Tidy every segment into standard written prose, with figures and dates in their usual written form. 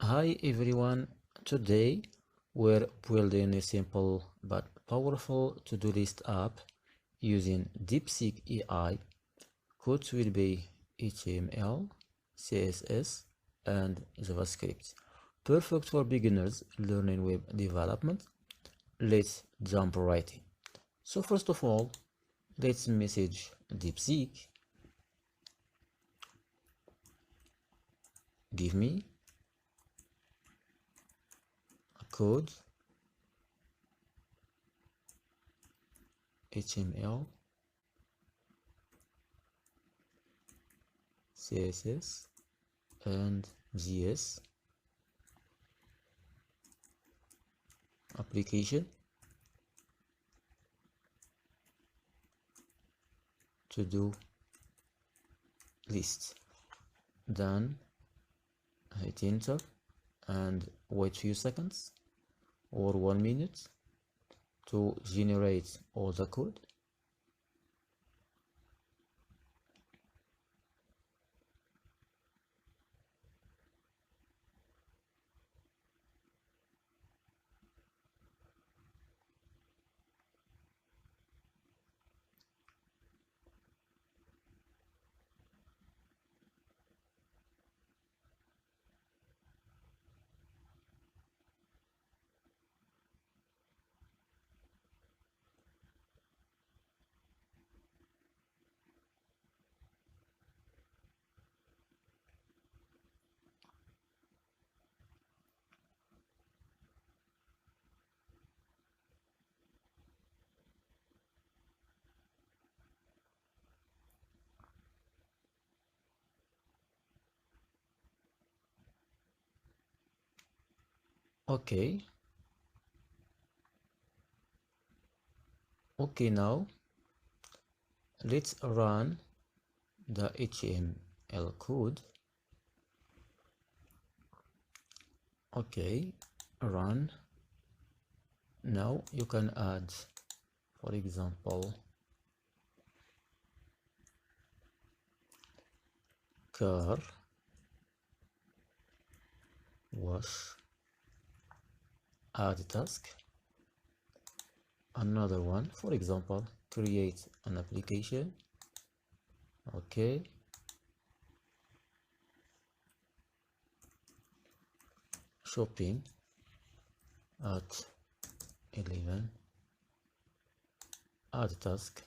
Hi everyone, today we're building a simple but powerful to-do list app using DeepSeek AI. Codes will be HTML, CSS, and JavaScript. Perfect for beginners learning web development. Let's jump right in. So first of all, let's message DeepSeek. Give me a code HTML, CSS, and JS application to do list. Then hit enter and wait few seconds or 1 minute to generate all the code. Okay, now let's run the HTML code. Okay, run. Now you can add, for example, car wash, add task. Another one, for example, create an application. Okay, shopping at 11, add task.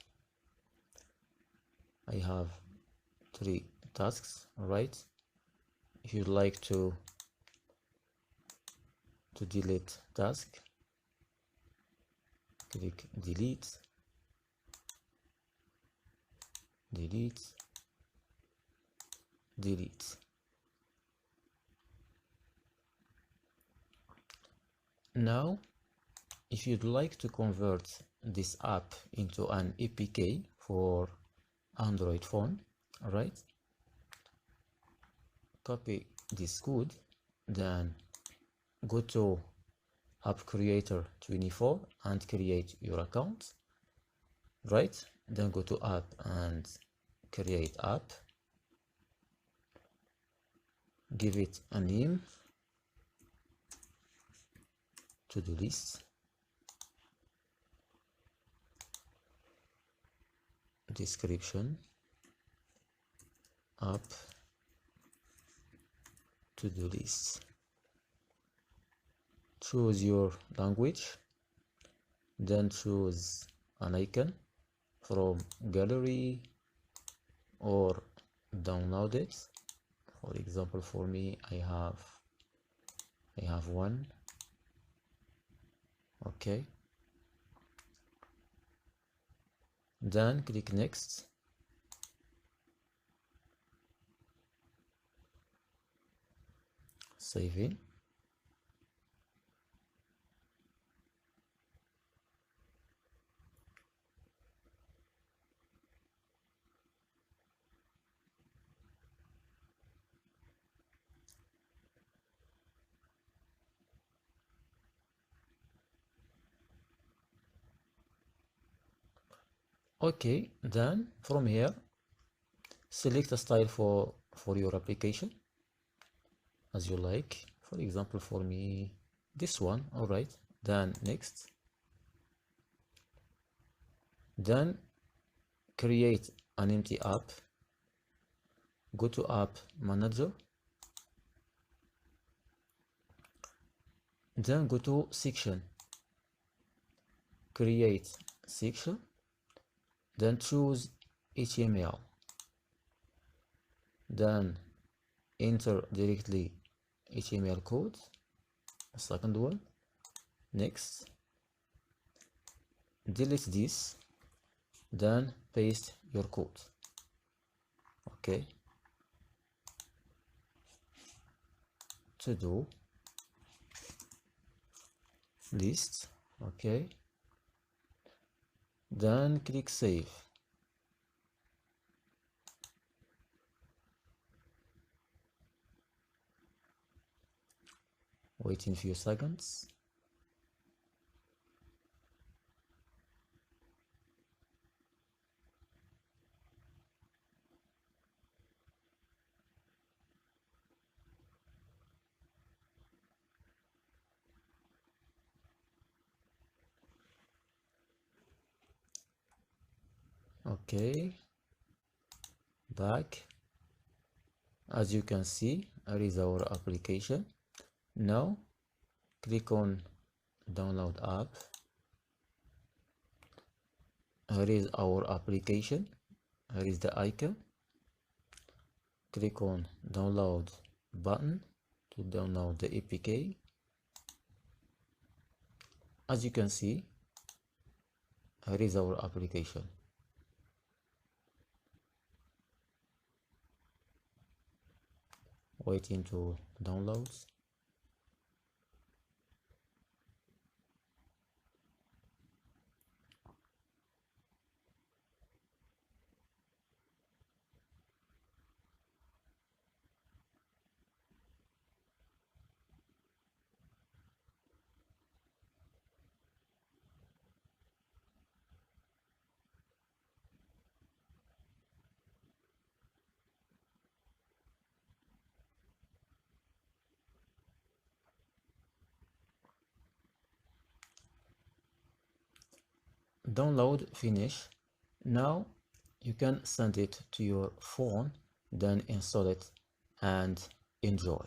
I have 3 tasks, right? If you'd like to delete task, click delete, delete, delete. Now, if you'd like to convert this app into an APK for Android phone, right? Copy this code, then go to app creator 24 and create your account, right? Then go to app and create app, give it a name, to-do list, description, app, to-do list. Choose your language, then choose an icon from gallery or download it. For example, for me, I have one. Okay, then click next. Save it. Okay, then from here select a style for your application as you like. for example, for me, this one. All right, then next, then create an empty app. Go to app manager, then go to section, create section, then choose HTML, then enter directly HTML code, the second one. Next, delete this, then paste your code. Okay, to do list. Okay, then click save. Wait in few seconds. Okay, back. As you can see, here is our application. Now click on download app. Here is our application. Here is the icon. Click on download button to download the APK. As you can see, here is our application. Waiting to download. Download finish. Now you can send it to your phone, then install it and enjoy.